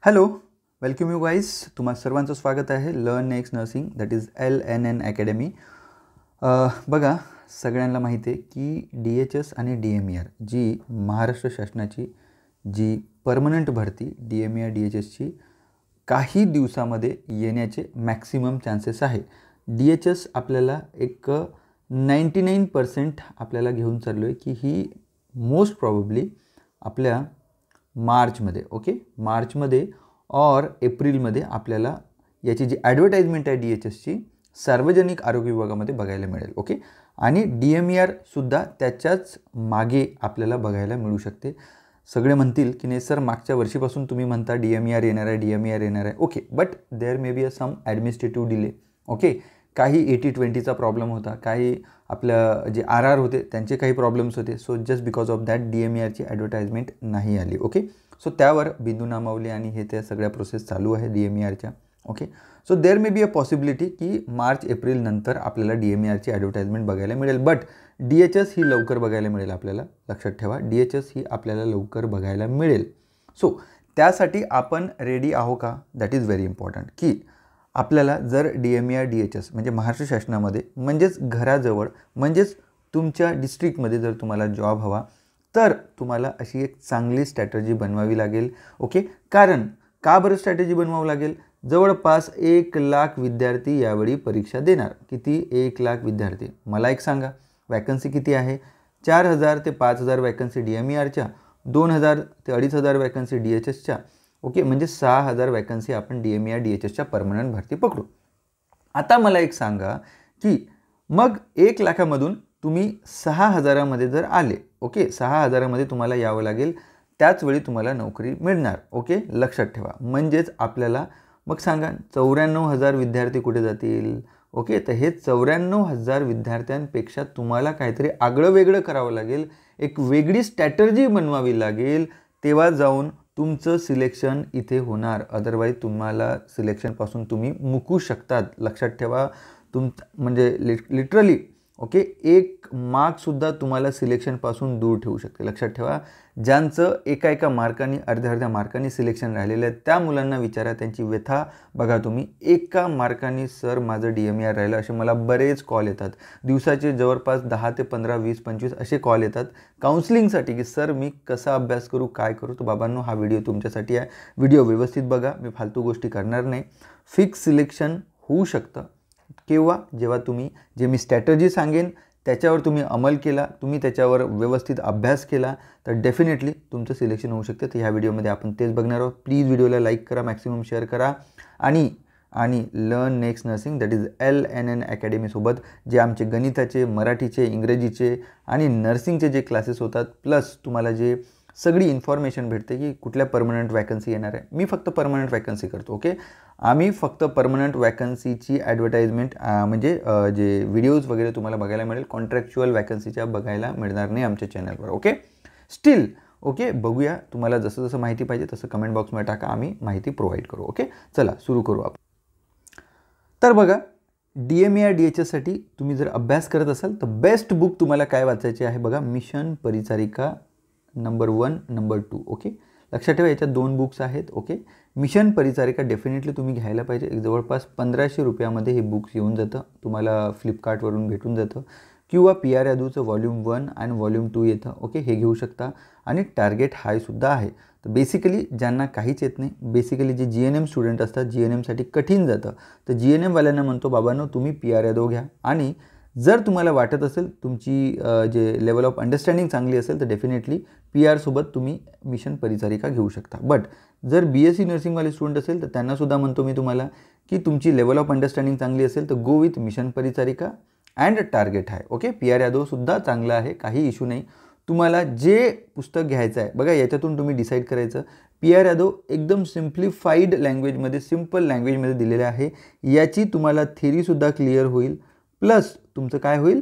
Hello, welcome you guys. तुम्हा सर्वांचं स्वागत आहे learn next nursing that is LNN academy. बघा, सगळ्यांना माहिती आहे की DHS आणि DMER जी महाराष्ट्र शासनाची जी परमनंट भरती DMER DHSची काही दिवसामध्ये येण्याचे मॅक्सिमम चान्सेस आहे. DHS आपल्याला एक 99% आपल्याला घेऊन चाललो आहे की ही मोस्ट प्रॉबेबली आपल्या मार्चमध्ये मार्चमध्ये और एप्रिलमध्ये आपल्याला याची जी ॲडव्हर्टाइजमेंट आहे DHSची सार्वजनिक आरोग्य विभागामध्ये बघायला मिळेल. आणि DMER सुद्धा त्याच्याच मागे आपल्याला बघायला मिळू शकते. सगळे म्हणतील की नाही सर, मागच्या वर्षीपासून तुम्ही म्हणता DMER येणार आहे. But there may be some administrative delay. काही 80-20चा प्रॉब्लेम होता, काही आपलं जे RR होते त्यांचे काही प्रॉब्लेम्स होते. So just because of that DMERची ॲडव्हर्टाइजमेंट नाही आली. सो त्यावर बिंदू नामावली आणि हे त्या सगळ्या प्रोसेस चालू आहे DMERच्या. So there may be a possibility की मार्च एप्रिल नंतर आपल्याला DMERची ॲडव्हर्टाइजमेंट बघायला मिळेल. बट DHS ही लवकर बघायला मिळेल. आपल्याला लक्षात ठेवा, DHS ही आपल्याला लवकर बघायला मिळेल. सो त्यासाठी आपण रेडी आहो का, दॅट इज व्हेरी इम्पॉर्टंट. की आपल्याला जर DMER DHS म्हणजे महाराष्ट्र शासनामध्ये म्हणजेच घराजवळ म्हणजेच तुमच्या डिस्ट्रिक्टमध्ये जर तुम्हाला जॉब हवा तर तुम्हाला अशी एक चांगली स्ट्रॅटेजी बनवावी लागेल. कारण का बरं स्ट्रॅटेजी बनवावं लागेल? जवळपास 1,00,000 विद्यार्थी यावेळी परीक्षा देणार. किती? 1,00,000 विद्यार्थी. मला एक सांगा, वॅकन्सी किती आहे? 4,000 ते 5,000 वॅकन्सी DMERच्या, 2,000 ते 2,500 वॅकन्सी DHSच्या. म्हणजे 6,000 वॅकन्सी आपण DMER DHSच्या परमनंट भरती पकडू. आता मला एक सांगा की मग 1,00,000मधून तुम्ही 6,000मध्ये जर आले, 6,000मध्ये तुम्हाला यावं लागेल, त्याच वेळी तुम्हाला नोकरी मिळणार. लक्षात ठेवा. म्हणजेच आपल्याला मग सांगा 94,000 विद्यार्थी कुठे जातील? तर हे 94,000 विद्यार्थ्यांपेक्षा तुम्हाला काहीतरी आगळं वेगळं करावं लागेल, एक वेगळी स्ट्रॅटेजी बनवावी लागेल, तेव्हा जाऊन तुमचं सिलेक्शन इथे होणार. अदरवाईज तुम्हाला सिलेक्शनपासून तुम्ही मुकू शकतात. लक्षात ठेवा. म्हणजे लिटरली एक मार्कसुद्धा तुम्हाला सिलेक्शनपासून दूर ठेवू शकते. लक्षात ठेवा. ज्यांचं एका मार्काने अर्ध्या मार्काने सिलेक्शन राहिलेलं आहे त्या मुलांना विचारा, त्यांची व्यथा बघा तुम्ही. एका मार्काने सर माझं DMER राहिलं असे मला बरेच कॉल येतात. दिवसाचे जवळपास 10 ते 15, 20, 25 असे कॉल येतात काउन्सिलिंगसाठी की सर मी कसा अभ्यास करू, काय करू. तर बाबांनो, हा व्हिडिओ तुमच्यासाठी आहे. व्हिडिओ व्यवस्थित बघा, मी फालतू गोष्टी करणार नाही. फिक्स सिलेक्शन होऊ शकतं केव्हा? जेव्हा तुम्ही जे मी स्ट्रॅटेजी सांगेन त्याच्यावर तुम्ही अंमल केला, तुम्ही त्याच्यावर व्यवस्थित अभ्यास केला तर डेफिनेटली तुमचं सिलेक्शन होऊ शकतं. तर ह्या व्हिडिओमध्ये आपण तेच बघणार आहोत. प्लीज व्हिडिओला लाईक करा, मॅक्सिमम शेअर करा आणि learn next nursing that is LNN अकॅडमीसोबत जे आमचे गणिताचे, मराठीचे, इंग्रजीचे आणि नर्सिंगचे जे क्लासेस होतात, प्लस तुम्हाला जे सगळी इन्फॉर्मेशन भेटते की कुठल्या परमनंट वॅकन्सी येणार आहे. मी फक्त परमनंट वॅकन्सी करतो. आम्ही फक्त परमनंट वॅकन्सीची ॲडव्हर्टाइजमेंट म्हणजे जे व्हिडिओज वगैरे तुम्हाला बघायला मिळेल, कॉन्ट्रॅक्च्युअल वॅकन्सीच्या बघायला मिळणार नाही आमच्या चॅनलवर. स्टील बघूया. तुम्हाला जसं जसं माहिती पाहिजे तसं कमेंट बॉक्समध्ये टाका, आम्ही माहिती प्रोव्हाइड करू. चला सुरू करू आपण. तर बघा, DMER DHSसाठी तुम्ही जर अभ्यास करत असाल तर बेस्ट बुक तुम्हाला काय वाचायचे आहे बघा, मिशन परिचारिका नंबर 1, नंबर 2. लक्षात ठेवा, याच्यात 2 बुक्स आहेत. मिशन परिचारिका डेफिनेटली तुम्ही घ्यायला पाहिजे. एक जवळपास 1,500 रुपयामध्ये हे बुक्स येऊन जातं. तुम्हाला फ्लिपकार्टवरून भेटून जातं. किंवा PR यादवचं वॉल्यूम 1 आणि वॉल्यूम 2 येतं. हे घेऊ शकता. आणि टार्गेट हायसुद्धा आहे. तर बेसिकली ज्यांना काहीच येत नाही, बेसिकली जे GNM स्टुडंट असतात, GNMसाठी कठीण जातं, तर GNMवाल्यांना म्हणतो बाबांनो तुम्ही PR यादव घ्या. आणि जर तुम्हाला वाटत असेल तुमची जे लेवल ऑफ अंडरस्टँडिंग चांगली असेल तर डेफिनेटली PR सोबत तुम्ही मिशन परिचारिका घेऊ शकता. बट जर BSc नर्सिंगवाले स्टुडंट असेल तर त्यांनासुद्धा म्हणतो मी तुम्हाला की तुमची लेवल ऑफ अंडरस्टँडिंग चांगली असेल तर गो विथ मिशन परिचारिका अँड टार्गेट आहे. PR यादवसुद्धा चांगलं आहे, काही इश्यू नाही. तुम्हाला जे पुस्तक घ्यायचं आहे बघा, याच्यातून तुम्ही डिसाईड करायचं. PR यादव एकदम सिम्प्लिफाईड लँग्वेजमध्ये, सिम्पल लँग्वेजमध्ये दिलेले आहे. याची तुम्हाला थेरीसुद्धा क्लिअर होईल, प्लस तुमचं काय होईल,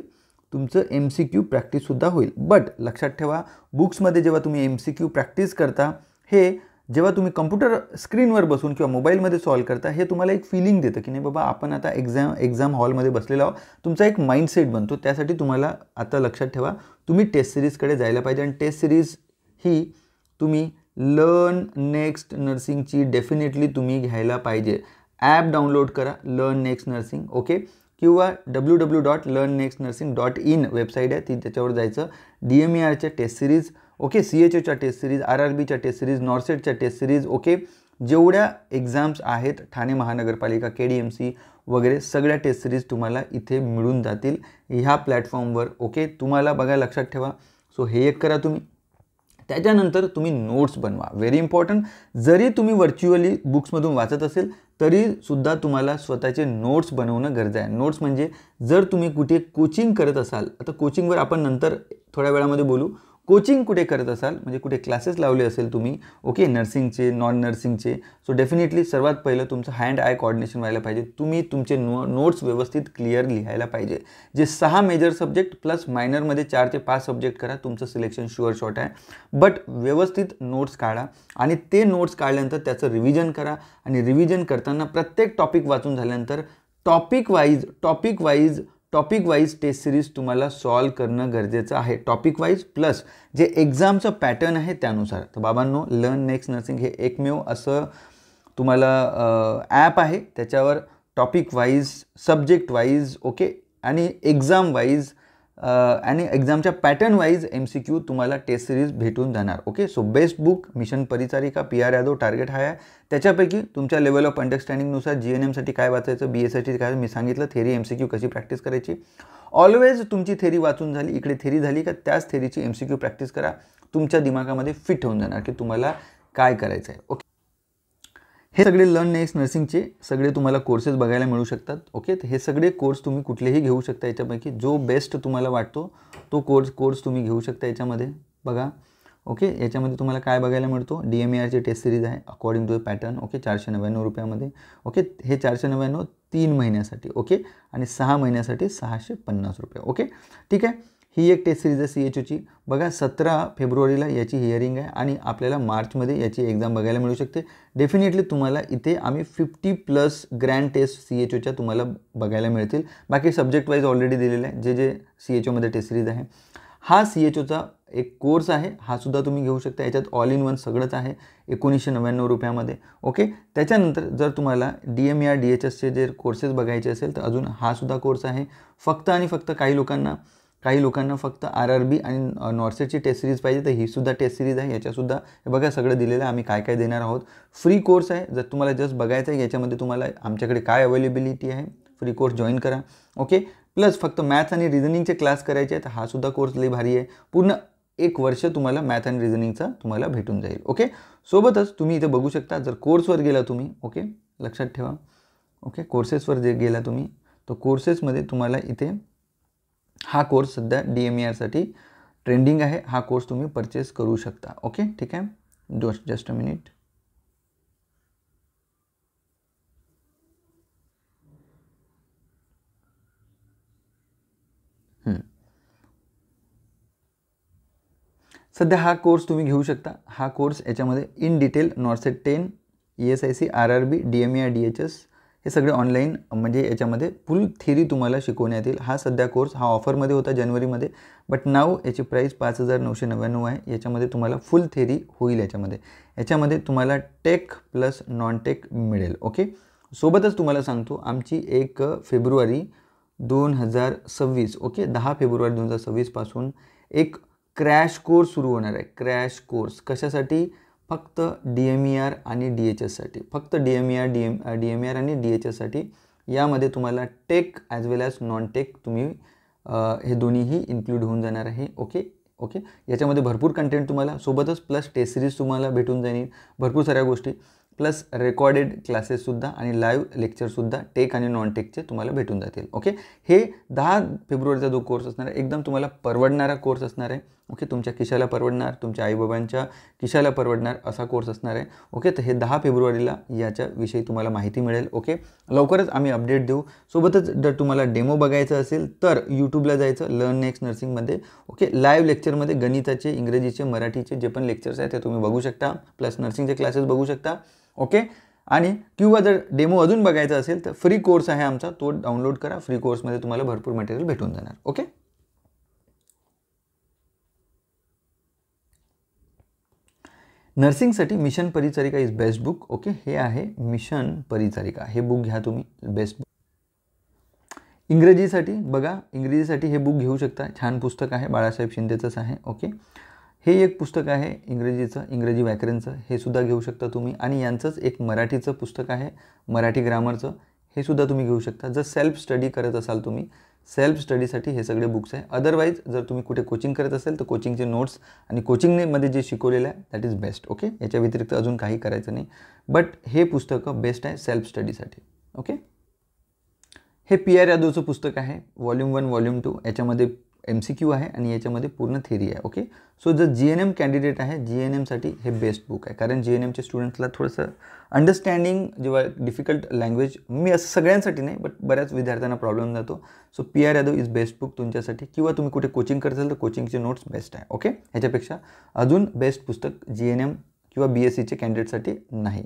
तुमचं MCQ प्रॅक्टिससुद्धा होईल. बट लक्षात ठेवा, बुक्समध्ये जेव्हा तुम्ही MCQ प्रॅक्टिस करता, हे जेव्हा तुम्ही कम्प्युटर स्क्रीनवर बसून किंवा मोबाईलमध्ये सॉल्व करता, हे तुम्हाला एक फिलिंग देतं की नाही बाबा आपण आता एक्झाम हॉलमध्ये बसलेलो आहोत. तुमचा एक माइंडसेट बनतो. त्यासाठी तुम्हाला आता लक्षात ठेवा, तुम्ही टेस्ट सिरीजकडे जायला पाहिजे. आणि टेस्ट सिरीज ही तुम्ही लर्न नेक्स्ट नर्सिंगची डेफिनेटली तुम्ही घ्यायला पाहिजे. ॲप डाउनलोड करा लर्न नेक्स्ट नर्सिंग, ओके, किंवा www.learnnextnursing.in वेबसाईट आहे ती, त्याच्यावर जायचं. DMERच्या टेस्ट सिरीज, ओके, CHOच्या टेस्ट सिरीज, RRBच्या टेस्ट सिरीज, नॉर्सेटच्या टेस्ट सिरीज, ओके, जेवढ्या एक्झाम्स आहेत ठाणे महानगरपालिका, KDMC वगैरे सगळ्या टेस्ट सिरीज तुम्हाला इथे मिळून जातील ह्या प्लॅटफॉर्मवर, ओके. तुम्हाला बघा, लक्षात ठेवा. सो हे एक करा तुम्ही. त्याच्यानंतर तुम्ही नोट्स बनवा, व्हेरी इम्पॉर्टंट. जरी तुम्ही व्हर्च्युअली बुक्समधून वाचत असेल तरीसुद्धा तुम्हाला स्वतःचे नोट्स बनवणं गरजेचं आहे. नोट्स म्हणजे जर तुम्ही कुठे कोचिंग करत असाल, आता कोचिंगवर आपण नंतर थोड्या वेळामध्ये बोलू, कोचिंग कुठे करत असाल म्हणजे कुठे क्लासेस लावले असेल तुम्ही, ओके, नर्सिंगचे, नॉन नर्सिंगचे, सो डेफिनेटली सर्वात पहिलं तुमचं हँड आय कोऑर्डिनेशन व्हायला पाहिजे. तुम्ही तुमचे नोट्स व्यवस्थित क्लिअर लिहायला पाहिजे. जे 6 मेजर सब्जेक्ट प्लस मायनरमध्ये 4 ते 5 सब्जेक्ट करा, तुमचं सिलेक्शन शुअर शॉट आहे. बट व्यवस्थित नोट्स काढा आणि ते नोट्स काढल्यानंतर त्याचं रिव्हिजन करा. आणि रिव्हिजन करताना प्रत्येक टॉपिक वाचून झाल्यानंतर टॉपिक वाईज टेस्ट सिरीज तुम्हाला सॉल्व करणं गरजेचं आहे. टॉपिक वाईज प्लस जे एक्झामचं पॅटर्न आहे त्यानुसार. तर बाबांनो, लर्न नेक्स्ट नर्सिंग हे एकमेव असं तुम्हाला ॲप आहे, त्याच्यावर topic wise, subject wise, okay, आणि एक्झाम वाईज आणि एक्झामच्या पॅटर्न वाईज MCQ तुम्हाला टेस्ट सिरीज भेटून जाणार, okay. So best book mission परिचारिका, PR यादव, टार्गेट हा आहे. त्याच्यापैकी तुमच्या लेवल ऑफ अंडरस्टँडिंगनुसार GNMसाठी काय वाचायचं, BAसाठी काय, मी सांगितलं थेरी, MCQ कशी प्रॅक्टिस करायची. ऑलवेज तुमची थेरी वाचून झाली, इकडे थेरी झाली का त्याच थेरीची MCQ प्रॅक्टिस करा. तुमच्या दिमागामध्ये फिट होऊन जाणार की तुम्हाला काय करायचं आहे, ओके. हे सगळे लर्न नेक्स्ट नर्सिंगचे सगळे तुम्हाला कोर्सेस बघायला मिळू शकतात, ओके. तर हे सगळे कोर्स तुम्ही कुठलेही घेऊ शकता. याच्यापैकी जो बेस्ट तुम्हाला वाटतो तो कोर्स तुम्ही घेऊ शकता. याच्यामध्ये बघा, ओके, याच्यामध्ये तुम्हाला काय बघायला मिळतो, DMERची टेस्ट सिरीज आहे according to the pattern, okay, 499 रुपयामध्ये, ओके. हे 499 3 महिन्यासाठी, ओके, आणि 6 महिन्यासाठी 650 रुपये, ओके, ठीक आहे. ही एक टेस्ट सिरीज आहे CHOची. बघा, 17 फेब्रुवारीला याची हिअरिंग आहे आणि आपल्याला मार्चमध्ये याची एक्झाम बघायला मिळू शकते. डेफिनेटली तुम्हाला इथे आम्ही 50+ ग्रँड टेस्ट CHOच्या तुम्हाला बघायला मिळतील. बाकी सब्जेक्ट वाईज ऑलरेडी दिलेलं आहे जे CHOमध्ये टेस्ट सिरीज आहे. हा CHOचा एक कोर्स आहे, हा सुद्धा तुम्ही घेऊ शकता. याच्यात ऑल इन वन सगळंच आहे 1999 रुपयामध्ये, ओके. त्याच्यानंतर जर तुम्हाला DMER DHSचे जे कोर्सेस बघायचे असेल तर अजून हा सुद्धा कोर्स आहे. फक्त आणि फक्त काही लोकांना फक्त RRB आणि नॉर्सेटची टेस्ट सिरीज पाहिजे तर ही सुद्धा टेस्ट सिरीज आहे. याच्यासुद्धा हे बघा सगळं दिलेलं आहे, आम्ही काय काय देणार आहोत. फ्री कोर्स आहे, जर तुम्हाला जस्ट बघायचं आहे याच्यामध्ये तुम्हाला आमच्याकडे काय अवेलेबिलिटी आहे, फ्री कोर्स जॉईन करा, ओके. प्लस फक्त मॅथ्स आणि रिझनिंगचे क्लास करायचे आहेत, हा सुद्धा कोर्स लई भारी आहे. पूर्ण 1 वर्ष तुम्हाला मॅथ आणि रिझनिंगचा तुम्हाला भेटून जाईल, ओके. सोबतच तुम्ही इथे बघू शकता, जर कोर्सवर गेला तुम्ही, ओके, लक्षात ठेवा, ओके, कोर्सेसवर जे गेला तुम्ही तर कोर्सेसमध्ये तुम्हाला इथे हा कोर्स सध्या DMERसाठी ट्रेंडिंग आहे. हा कोर्स तुम्ही परचेस करू शकता, ओके, ठीक आहे. Just a minute. सध्या हा कोर्स तुम्ही घेऊ शकता. हा कोर्स याच्यामध्ये in detail नॉर्सेट 10, ESIC, RRB, DMER DHS हे सगळे ऑनलाईन म्हणजे याच्यामध्ये फुल थिअरी तुम्हाला शिकवण्यात येईल. हा सध्या कोर्स हा ऑफरमध्ये होता जानेवारीमध्ये, बट नाव याची प्राईस 5999 आहे. याच्यामध्ये तुम्हाला फुल थिअरी होईल. याच्यामध्ये तुम्हाला टेक प्लस नॉन टेक मिळेल, ओके. सोबतच तुम्हाला सांगतो आमची 1 फेब्रुवारी 2026, ओके, 10 फेब्रुवारी 2026 पासून एक क्रॅश कोर्स सुरू होणार आहे. क्रॅश कोर्स कशासाठी? फक्त DMER आणि DHSसाठी, फक्त DMER आणि DHSसाठी. यामध्ये तुम्हाला टेक ॲज वेल ॲज नॉन टेक तुम्ही हे दोन्हीही इन्क्लूड होऊन जाणार आहे, ओके. याच्यामध्ये भरपूर कंटेंट तुम्हाला सोबतच प्लस टेस्ट सिरीज तुम्हाला भेटून जाईल, भरपूर साऱ्या गोष्टी प्लस रेकॉर्डेड क्लासेससुद्धा आणि लाईव्ह लेक्चरसुद्धा टेक आणि नॉन टेकचे तुम्हाला भेटून जातील, ओके. हे 10 फेब्रुवारीचा जो कोर्स असणार आहे एकदम तुम्हाला परवडणारा कोर्स असणार आहे, ओके. तुमच्या खिशाला परवडणार, तुमच्या आईबाबांच्या खिशाला परवडणार असा कोर्स असणार आहे, ओके. तर हे 10 फेब्रुवारीला याच्याविषयी तुम्हाला माहिती मिळेल, ओके. लवकरच आम्ही अपडेट देऊ. सोबतच जर तुम्हाला डेमो बघायचं असेल तर यूट्यूबला जायचं लर्न नेक्स्ट नर्सिंगमध्ये, ओके. लाईव्ह लेक्चरमध्ये गणिताचे, इंग्रजीचे, मराठीचे जे पण लेक्चर्स आहेत ते तुम्ही बघू शकता, प्लस नर्सिंगचे क्लासेस बघू शकता, ओके. आणि किंवा जर डेमो अजून बघायचा असेल तर फ्री कोर्स आहे आमचा, तो डाउनलोड करा. फ्री कोर्समध्ये तुम्हाला भरपूर मटेरियल भेटून जाणार, ओके. नर्सिंगसाठी मिशन परिचारिका इज बेस्ट बुक. ओके, हे आहे मिशन परिचारिका, हे बुक घ्या तुम्ही, बेस्ट बुक. इंग्रजीसाठी बघा, इंग्रजीसाठी हे बुक घेऊ शकता, छान पुस्तक आहे, बाळासाहेब शिंदेचंच आहे. ओके, हे एक पुस्तक आहे इंग्रजीचं, इंग्रजी व्याकरणचं, हे सुद्धा घेऊ शकता तुम्ही. आणि यांचंच एक मराठीचं पुस्तक आहे, मराठी ग्रामरचं, हे सुद्धा तुम्ही घेऊ शकता. जर सेल्फ स्टडी करत असाल तुम्ही, सेल्फ स्टडीसाठी हे सगळे बुक्स आहे. अदरवाईज जर तुम्ही कुठे कोचिंग करत असेल तर कोचिंगचे नोट्स आणि कोचिंगमध्ये जे शिकवलेलं आहे दॅट इज बेस्ट. ओके, याच्या व्यतिरिक्त अजून काही करायचं नाही, बट हे पुस्तकं बेस्ट आहे सेल्फ स्टडीसाठी. ओके, हे पी आर यादवचं पुस्तक आहे, वॉल्यूम 1 वॉल्यूम 2, याच्यामध्ये MCQ आहे आणि याच्यामध्ये पूर्ण थेरी आहे. ओके, सो जर GNM कॅन्डिडेट आहे, GNMसाठी हे बेस्ट बुक आहे, कारण GNMच्या स्टुडंट्सला थोडंसं अंडरस्टँडिंग जेव्हा डिफिकल्ट लँग्वेज, मी असं सगळ्यांसाठी नाही बट बऱ्याच विद्यार्थ्यांना प्रॉब्लेम जातो. So PR Yadav is best book तुमच्यासाठी, किंवा तुम्ही कुठे कोचिंग करत असाल तर कोचिंगचे नोट्स बेस्ट आहे. ओके, ह्याच्यापेक्षा अजून बेस्ट पुस्तक GNM किंवा BSCचे कॅन्डिडेटसाठी नाही.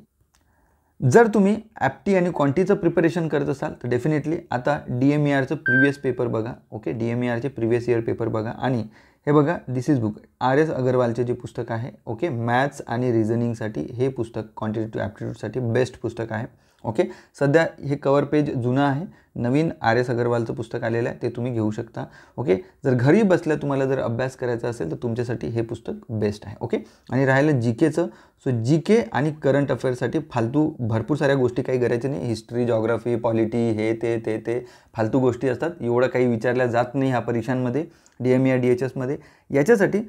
जर तुम्ही ॲप्टी आणि क्वांटीचं प्रिपरेशन करत असाल तर डेफिनेटली आता DMERचं प्रिव्हियस पेपर बघा. ओके, DMERचे प्रिव्हियस इयर पेपर बघा. आणि हे बघा, दिस इज बुक, RS अगरवालचे जे पुस्तक आहे. ओके, मॅथ्स आणि रिझनिंगसाठी हे पुस्तक, क्वांटिटेटिव्ह ॲप्टिट्यूडसाठी बेस्ट पुस्तक आहे. ओके, सध्या हे कवर पेज जुनं आहे, नवीन RS अगरवालचं पुस्तक आलेलं आहे, ते तुम्ही घेऊ शकता. ओके, जर घरी बसल्या तुम्हाला जर अभ्यास करायचा असेल तर तुमच्यासाठी हे पुस्तक बेस्ट आहे. ओके, आणि राहिलं GKचं, सो GK आणि करंट अफेअर्ससाठी फालतू भरपूर साऱ्या गोष्टी काही करायच्या नाही. हिस्ट्री, जॉग्राफी, पॉलिटी, हे ते फालतू गोष्टी असतात, एवढं काही विचारल्या जात नाही ह्या परीक्षांमध्ये, DMER DHSमध्ये. याच्यासाठी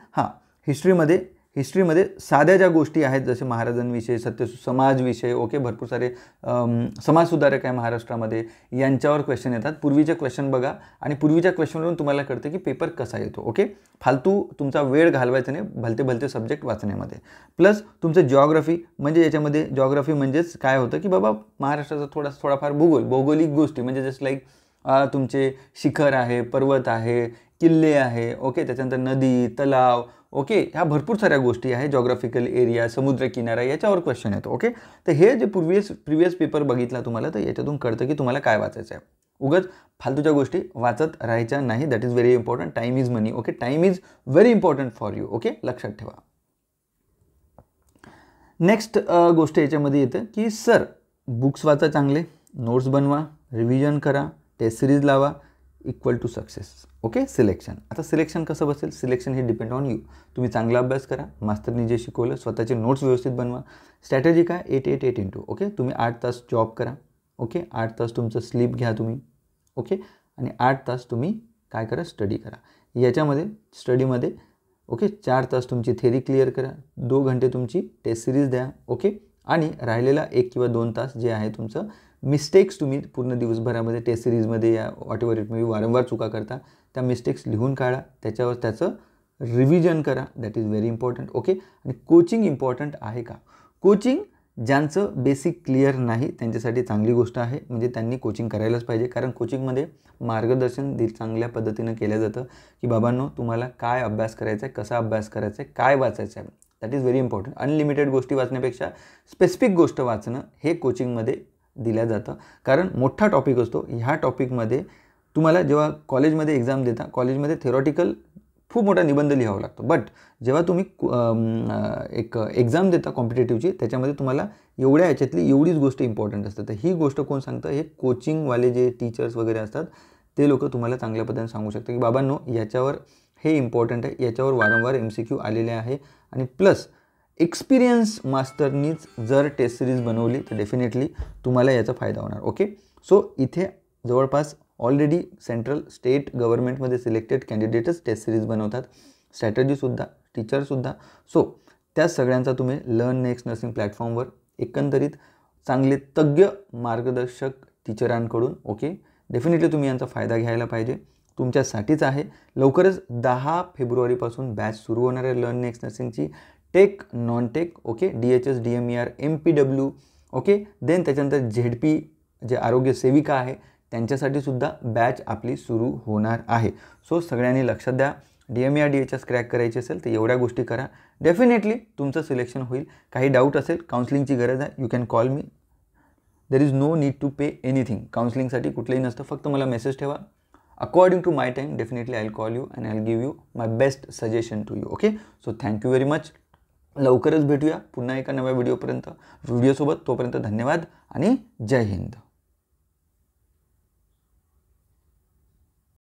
हिस्ट्रीमध्ये साध्या ज्या गोष्टी आहेत, जसे महाराजांविषयी, समाजविषय, ओके, भरपूर सारे समाजसुधारक आहे महाराष्ट्रामध्ये, यांच्यावर क्वेश्चन येतात. पूर्वीचे क्वेश्चन बघा आणि पूर्वीच्या क्वेश्चनवरून तुम्हाला कळतं की पेपर कसा येतो. ओके, फालतू तुमचा वेळ घालवायचा नाही भलते सब्जेक्ट वाचण्यामध्ये. प्लस तुमचं जॉग्राफी, म्हणजे याच्यामध्ये जॉग्राफी म्हणजेच काय होतं की बाबा महाराष्ट्राचा थोडाफार भौगोलिक गोष्टी, म्हणजे जस्ट लाईक तुमचे शिखर आहे, पर्वत आहे, किल्ले आहे. ओके, त्याच्यानंतर नदी, तलाव, ओके, ह्या भरपूर साऱ्या गोष्टी आहे, जॉग्राफिकल एरिया, समुद्रकिनारा, याच्यावर क्वेश्चन येतो. ओके, तर हे जे प्रिव्हियस पेपर बघितला तुम्हाला, तर याच्यातून कळतं की तुम्हाला काय वाचायचं आहे. उगाच फालतूच्या गोष्टी वाचत राहायच्या नाही. That is very important. Time is money. Okay, time is very important for you. Okay, लक्षात ठेवा. नेक्स्ट गोष्ट याच्यामध्ये येतं की सर बुक्स वाचा चांगले, नोट्स बनवा, रिव्हिजन करा, टेस्ट सिरीज लावा, equal to success. Okay, selection. आता सिलेक्शन कसं बसेल? सिलेक्शन हे डिपेंड ऑन यू. तुम्ही चांगला अभ्यास करा, मास्तरनी जे शिकवलं, स्वतःचे नोट्स व्यवस्थित बनवा. स्ट्रॅटेजी काय? 8 इंटू. ओके, तुम्ही 8 तास जॉब करा. ओके, 8 तास तुमचं स्लीप घ्या तुम्ही. ओके, आणि 8 तास तुम्ही काय करा? स्टडी करा. याच्यामध्ये स्टडीमध्ये ओके 4 तास तुमची थेरी क्लिअर करा, 2 घंटे तुमची टेस्ट सिरीज द्या. ओके, आणि राहिलेला 1 किंवा 2 तास जे आहे तुमचं मिस्टेक्स, तुम्ही पूर्ण दिवसभरामध्ये टेस्ट सिरीजमध्ये या what ever it may be वारंवार चुका करता, त्या मिस्टेक्स लिहून काढा, त्याच्यावर त्याचं रिव्हिजन करा. That is very important. Okay, आणि कोचिंग इम्पॉर्टंट आहे का? कोचिंग ज्यांचं बेसिक क्लिअर नाही त्यांच्यासाठी चांगली गोष्ट आहे, म्हणजे त्यांनी कोचिंग करायलाच पाहिजे. कारण कोचिंगमध्ये मार्गदर्शन चांगल्या पद्धतीनं केलं जातं की बाबांनो तुम्हाला काय अभ्यास करायचा आहे, कसा अभ्यास करायचा आहे, काय वाचायचं आहे. That is very important. Unlimited गोष्टी वाचण्यापेक्षा स्पेसिफिक गोष्ट वाचणं हे कोचिंगमध्ये दिलं जातं. कारण मोठा टॉपिक असतो. ह्या टॉपिकमध्ये तुम्हाला जेव्हा कॉलेजमध्ये एक्झाम देता, कॉलेजमध्ये थेरॉटिकल खूप मोठा निबंध लिहावा लागतो, बट जेव्हा तुम्ही एक एक्झाम देता कॉम्पिटेटिव्हची, त्याच्यामध्ये तुम्हाला एवढ्या याच्यातली एवढीच गोष्ट इम्पॉर्टंट असतं. तर ही गोष्ट कोण सांगतं? हे कोचिंगवाले जे टीचर्स वगैरे असतात ते लोक तुम्हाला चांगल्या पद्धतीने सांगू शकतात की बाबांनो याच्यावर हे इम्पॉर्टंट आहे, याच्यावर वारंवार MCQ आलेले आहे. आणि प्लस एक्सपिरियन्स मास्टरनीच जर टेस्ट सिरीज बनवली तर डेफिनेटली तुम्हाला याचा फायदा होणार. ओके, सो इथे जवळपास ऑलरेडी सेंट्रल स्टेट गव्हर्नमेंटमध्ये सिलेक्टेड कॅन्डिडेटच टेस्ट सिरीज बनवतात, स्ट्रॅटजीसुद्धा, टीचरसुद्धा. सो त्या सगळ्यांचा तुम्ही लर्न नेक्स्ट नर्सिंग प्लॅटफॉर्मवर एकंदरीत चांगले तज्ञ मार्गदर्शक टीचरांकडून ओके डेफिनेटली तुम्ही यांचा फायदा घ्यायला पाहिजे. तुमच्यासाठीच आहे. लवकरच 10 फेब्रुवारीपासून बॅच सुरू होणार आहे लर्न नेक्स्ट नर्सिंगची, tech, non tech, okay, DHS, DMER, MPW, ओके. देन त्याच्यानंतर ZP जे आरोग्य सेविका आहे त्यांच्यासाठी सुद्धा बॅच आपली सुरू होणार आहे. सो सगळ्यांनी लक्षात द्या. DMER DHS क्रॅक करायची असेल तर एवढ्या गोष्टी करा, डेफिनेटली तुमचं सिलेक्शन होईल. काही डाऊट असेल, काउन्सिलिंगची गरज आहे, you can call me. There is no need to pay anything. काउन्सिलिंगसाठी कुठलंही नसतं, फक्त मला मेसेज ठेवा. According to my time, definitely I'll call you and I'll give you my best suggestion to you. Okay, so thank you very much. लवकरच भेटूया पुन्हा एका नव्या व्हिडिओसोबत. तोपर्यंत धन्यवाद आणि जय हिंद.